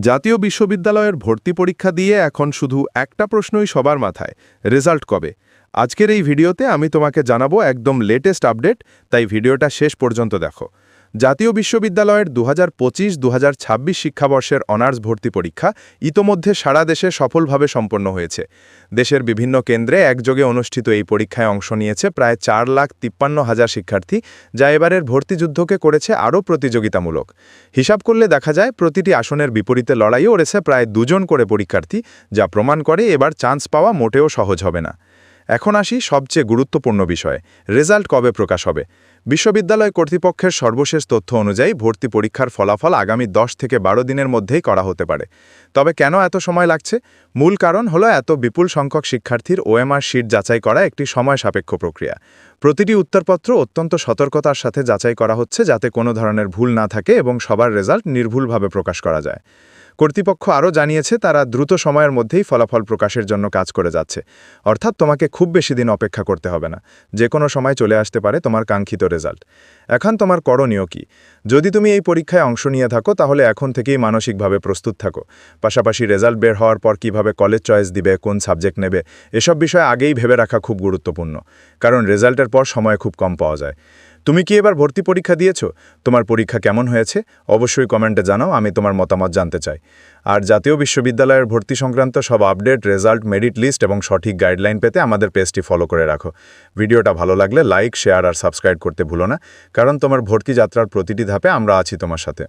জাতীয় বিশ্ববিদ্যালয়ের ভর্তি পরীক্ষা দিয়ে এখন শুধু একটা প্রশ্নই সবার মাথায়, রেজাল্ট কবে? আজকের এই ভিডিওতে আমি তোমাকে জানাবো একদম লেটেস্ট আপডেট, তাই ভিডিওটা শেষ পর্যন্ত দেখো। জাতীয় বিশ্ববিদ্যালয়ের 2025-2026 শিক্ষাবর্ষের অনার্স ভর্তি পরীক্ষা ইতোমধ্যে সারা দেশে সফলভাবে সম্পন্ন হয়েছে। দেশের বিভিন্ন কেন্দ্রে একযোগে অনুষ্ঠিত এই পরীক্ষায় অংশ নিয়েছে প্রায় 4,53,000 শিক্ষার্থী, যা এবারের ভর্তিযুদ্ধকে করেছে আরও প্রতিযোগিতামূলক। হিসাব করলে দেখা যায় প্রতিটি আসনের বিপরীতে লড়াইও ওড়েছে প্রায় 2 জন করে পরীক্ষার্থী, যা প্রমাণ করে এবার চান্স পাওয়া মোটেও সহজ হবে না। এখন আসি সবচেয়ে গুরুত্বপূর্ণ বিষয়, রেজাল্ট কবে প্রকাশ হবে? বিশ্ববিদ্যালয় কর্তৃপক্ষের সর্বশেষ তথ্য অনুযায়ী ভর্তি পরীক্ষার ফলাফল আগামী 10 থেকে 12 দিনের মধ্যেই করা হতে পারে। তবে কেন এত সময় লাগছে? মূল কারণ হলো এত বিপুল সংখ্যক শিক্ষার্থীর ওএমআর শিট যাচাই করা একটি সময় সাপেক্ষ প্রক্রিয়া। প্রতিটি উত্তরপত্র অত্যন্ত সতর্কতার সাথে যাচাই করা হচ্ছে যাতে কোনো ধরনের ভুল না থাকে এবং সবার রেজাল্ট নির্ভুলভাবে প্রকাশ করা যায়। কর্তৃপক্ষ আরও জানিয়েছে তারা দ্রুত সময়ের মধ্যেই ফলাফল প্রকাশের জন্য কাজ করে যাচ্ছে। অর্থাৎ তোমাকে খুব বেশি দিন অপেক্ষা করতে হবে না, যে কোনো সময় চলে আসতে পারে তোমার কাঙ্ক্ষিত রেজাল্ট। এখন তোমার করণীয় কি? যদি তুমি এই পরীক্ষায় অংশ নিয়ে থাকো তাহলে এখন থেকেই মানসিকভাবে প্রস্তুত থাকো। পাশাপাশি রেজাল্ট বের হওয়ার পর কিভাবে কলেজ চয়েস দিবে, কোন সাবজেক্ট নেবে, এসব বিষয়ে আগেই ভেবে রাখা খুব গুরুত্বপূর্ণ, কারণ রেজাল্টের পর সময় খুব কম পাওয়া যায়। তুমি কি এবার ভর্তি পরীক্ষা দিয়েছো? তোমার পরীক্ষা কেমন হয়েছে? অবশ্যই কমেন্টে জানাও, আমি তোমার মতামত জানতে চাই। আর জাতীয় বিশ্ববিদ্যালয়ের ভর্তি সংক্রান্ত সব আপডেট, রেজাল্ট, মেরিট লিস্ট এবং সঠিক গাইডলাইন পেতে আমাদের পেজটি ফলো করে রাখো। ভিডিওটা ভালো লাগলে লাইক, শেয়ার আর সাবস্ক্রাইব করতে ভুলো না, কারণ তোমার ভর্তি যাত্রার প্রতিটি ধাপে আমরা আছি তোমার সাথে।